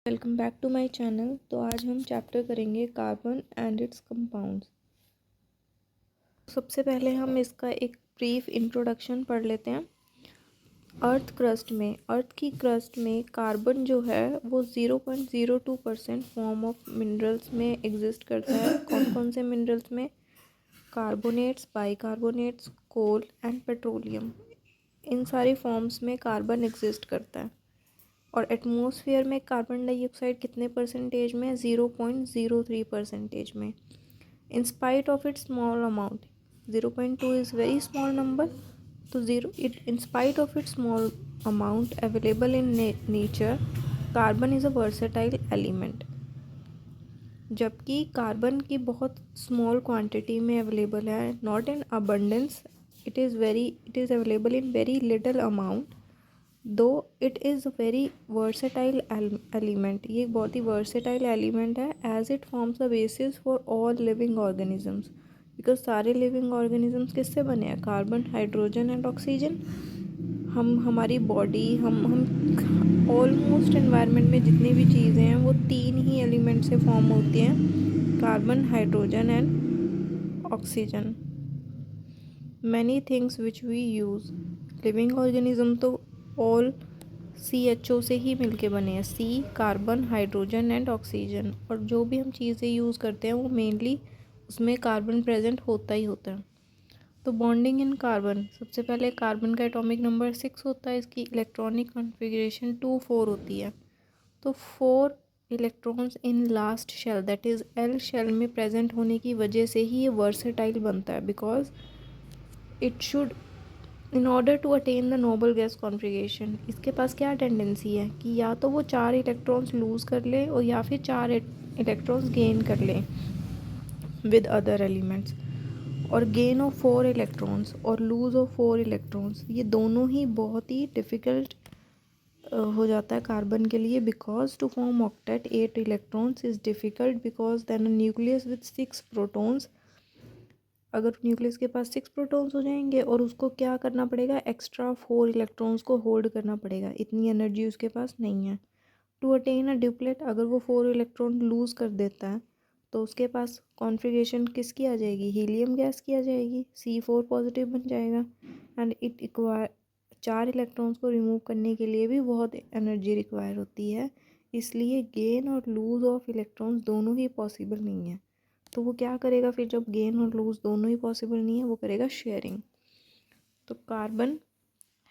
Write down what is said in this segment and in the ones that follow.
Welcome back to my channel. तो आज हम चैप्टर करेंगे कार्बन एंड इट्स कंपाउंड्स। सबसे पहले हम इसका एक ब्रीफ इंट्रोडक्शन पढ़ लेते हैं। अर्थ की क्रस्ट में कार्बन जो है वो 0.02% फॉर्म ऑफ मिनरल्स में एग्जिस्ट करता है। कौन कौन से मिनरल्स में? Carbonates, bicarbonates, coal and petroleum. इन सारी फॉर्म्स में कार्बन एग्जिस्ट करता है। और एटमॉस्फेयर में कार्बन डाइऑक्साइड कितने परसेंटेज में? 0.03% में। In spite of its small amount, 0.2 is very small number, तो in spite of its small amount available in nature, carbon is a versatile element. जबकि कार्बन की बहुत स्मॉल क्वांटिटी में available है, not in abundance, it is available in very little amount, though it is very versatile element. ये एक बहुत ही versatile element है, as it forms the basis for all living organisms. Because सारे living organisms किससे बने हैं? Carbon, hydrogen and oxygen. हमारी बॉडी, हम ऑलमोस्ट एनवायरनमेंट में जितनी भी चीज़ें हैं वो तीन ही एलिमेंट से फॉर्म होती हैं, carbon, hydrogen and oxygen. Many things which we use, living organism तो ऑल CHO से ही मिलके बने हैं, C, carbon, hydrogen and oxygen. और जो भी हम चीज़ें यूज़ करते हैं वो मेनली उसमें कार्बन प्रेजेंट होता ही होता है। तो बॉन्डिंग इन कार्बन, सबसे पहले कार्बन का एटॉमिक नंबर 6 होता है, इसकी इलेक्ट्रॉनिक कॉन्फ़िगरेशन 2,4 होती है। तो 4 electrons in last shell, that is L shell में प्रेजेंट होने की वजह से ही ये वर्सेटाइल बनता है। Because it should, in order to attain the noble gas configuration, इसके पास क्या टेंडेंसी है कि या तो वो 4 इलेक्ट्रॉन्स लूज़ कर ले और या फिर 4 इलेक्ट्रॉन्स गेन कर ले विद अदर एलिमेंट्स। और गेन ऑफ 4 इलेक्ट्रॉन्स और लूज़ ऑफ 4 इलेक्ट्रॉन्स, ये दोनों ही बहुत ही डिफ़िकल्ट हो जाता है कार्बन के लिए। Because to form octet 8 electrons is difficult, because then a nucleus with 6 protons, अगर न्यूक्लियस के पास 6 प्रोटॉन्स हो जाएंगे और उसको क्या करना पड़ेगा, एक्स्ट्रा 4 इलेक्ट्रॉन्स को होल्ड करना पड़ेगा, इतनी एनर्जी उसके पास नहीं है। टू अटेन अ ड्यूप्लेट, अगर वो 4 इलेक्ट्रॉन लूज़ कर देता है तो उसके पास कॉन्फ़िगरेशन किसकी आ जाएगी? हीलियम गैस की आ जाएगी, C4 पॉजिटिव बन जाएगा। एंड इट रिक्वायर, 4 इलेक्ट्रॉन्स को रिमूव करने के लिए भी बहुत एनर्जी रिक्वायर होती है, इसलिए गेन और लूज़ ऑफ इलेक्ट्रॉन्स दोनों ही पॉसिबल नहीं है। तो वो क्या करेगा फिर, जब गेन और लूज़ दोनों ही पॉसिबल नहीं है, वो करेगा शेयरिंग। तो carbon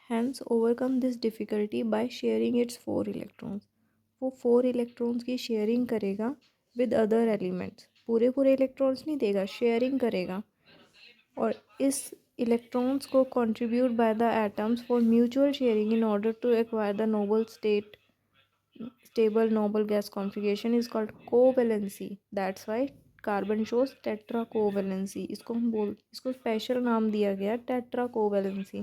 hence overcome this difficulty by sharing its 4 electrons. वो 4 इलेक्ट्रॉन्स की शेयरिंग करेगा विद अदर एलिमेंट्स, पूरे पूरे इलेक्ट्रॉन्स नहीं देगा, शेयरिंग करेगा। और इस इलेक्ट्रॉन्स को contribute by the atoms for mutual sharing in order to acquire the noble stable noble gas configuration is called covalency. That's why carbon shows tetra covalency. इसको special नाम दिया गया tetra covalency,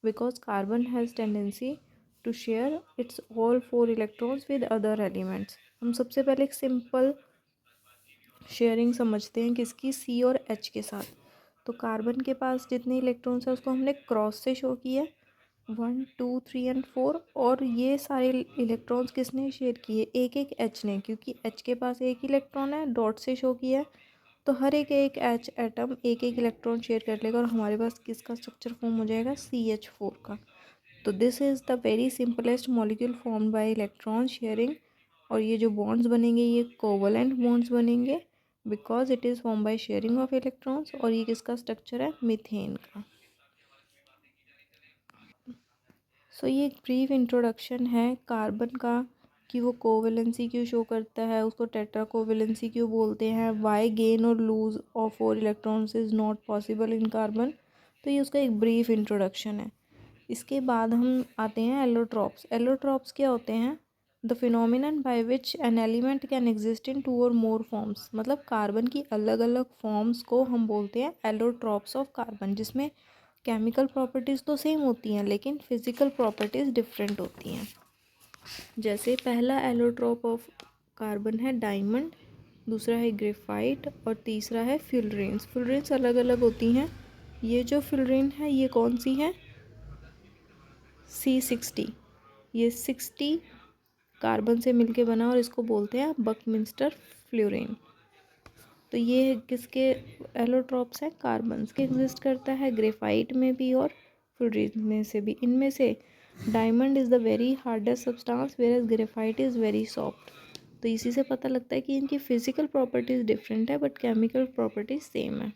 because carbon has tendency to share its all 4 electrons with other elements. हम सबसे पहले एक simple sharing समझते हैं किसकी, C और H के साथ। तो कार्बन के पास जितने इलेक्ट्रॉन्स हैं उसको हमने क्रॉस से शो किया, 1, 2, 3 एंड 4। और ये सारे इलेक्ट्रॉन्स किसने शेयर किए? एक एक H ने, क्योंकि H के पास एक इलेक्ट्रॉन है, डॉट से शो किया है। तो हर एक H एटम एक एक इलेक्ट्रॉन शेयर कर लेगा और हमारे पास किसका स्ट्रक्चर फॉर्म हो जाएगा? CH4 का। तो this is the very simplest molecule form by electron sharing. और ये जो बॉन्ड्स बनेंगे ये कोवलेंट बॉन्ड्स बनेंगे, because it is form by sharing of electrons. और ये किसका स्ट्रक्चर है? मीथेन का। सो ये एक ब्रीफ इंट्रोडक्शन है कार्बन का, कि वो कोवेलेंसी क्यों शो करता है, उसको टेट्रा कोवेलेंसी क्यों बोलते हैं, वाई गेन और lose of 4 electrons is not possible in carbon. तो ये उसका एक ब्रीफ इंट्रोडक्शन है। इसके बाद हम आते हैं एलोट्रॉप्स। एलोट्रॉप्स क्या होते हैं? The phenomenon by which an element can exist in 2 और मोर फॉर्म्स। मतलब कार्बन की अलग अलग फॉर्म्स को हम बोलते हैं एलोट्रॉप्स ऑफ कार्बन, जिसमें केमिकल प्रॉपर्टीज़ तो सेम होती हैं लेकिन फिज़िकल प्रॉपर्टीज़ डिफरेंट होती हैं। जैसे पहला एलोट्रॉप ऑफ कार्बन है डायमंड, दूसरा है ग्रेफाइट और तीसरा है फ्यूलरेन्स। फ्यूलरेन्स अलग अलग होती हैं। ये जो फ्यूलरेन है ये कौन सी है? C60। ये 60 कार्बन से मिलके बना और इसको बोलते हैं बकमिंस्टर फ्लोरीन। तो ये किसके एलोट्रॉप्स हैं? कार्बन्स के एग्जिस्ट करता है, ग्रेफाइट में भी और फ्लोरीन में से भी। इनमें से diamond is the very hardest substance where graphite is very soft. तो इसी से पता लगता है कि इनकी फिजिकल प्रॉपर्टीज़ डिफरेंट है बट केमिकल प्रॉपर्टीज सेम है।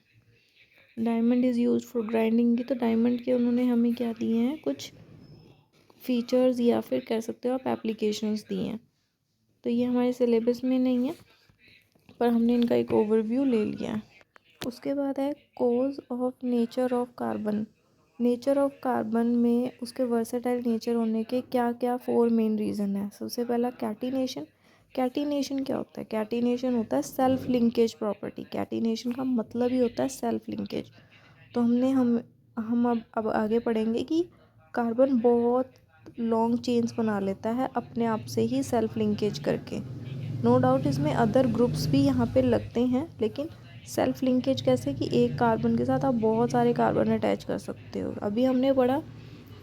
Diamond is use for grinding की, तो डायमंड के उन्होंने हमें क्या दिए हैं, कुछ फीचर्स या फिर कह सकते हो आप एप्लीकेशंस दिए हैं। तो ये हमारे सिलेबस में नहीं है पर हमने इनका एक ओवरव्यू ले लिया है। उसके बाद है cause of nature of carbon. Nature of carbon में उसके वर्सेटाइल नेचर होने के क्या क्या 4 मेन रीज़न है। सबसे पहला कैटिनेशन। कैटिनेशन क्या होता है? कैटिनेशन होता है सेल्फ लिंकेज प्रॉपर्टी। कैटिनेशन का मतलब ही होता है सेल्फ लिंकेज। तो हम अब आगे पढ़ेंगे कि कार्बन बहुत लॉन्ग चेन्स बना लेता है अपने आप से ही सेल्फ लिंकेज करके। नो डाउट इसमें अदर ग्रुप्स भी यहाँ पे लगते हैं, लेकिन सेल्फ लिंकेज कैसे कि एक कार्बन के साथ आप बहुत सारे कार्बन अटैच कर सकते हो। अभी हमने पढ़ा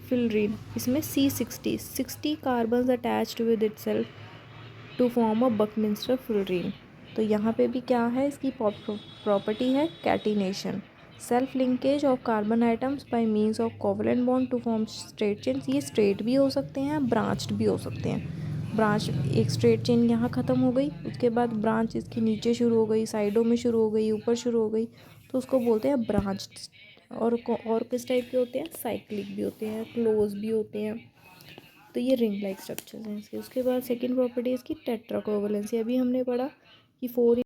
फ्लोरीन, इसमें C60 carbon attached with itself to form a buckminster fullerene. तो यहाँ पे भी क्या है, इसकी प्रॉपर्टी है catenation, self linkage of carbon atoms by means of covalent bond to form straight chains. ये स्ट्रेट भी हो सकते हैं, ब्रांच्ड भी हो सकते हैं। ब्रांच, एक स्ट्रेट चेन यहाँ ख़त्म हो गई, उसके बाद ब्रांच इसकी नीचे शुरू हो गई, साइडों में शुरू हो गई, ऊपर शुरू हो गई, तो उसको बोलते हैं ब्रांच। और किस टाइप के होते हैं? साइक्लिक भी होते हैं, क्लोज भी होते हैं। तो ये रिंग लाइक स्ट्रक्चर्स हैं इसके। उसके बाद सेकंड प्रॉपर्टी इसकी टेट्रा कोवलेंसी। अभी हमने पढ़ा कि 4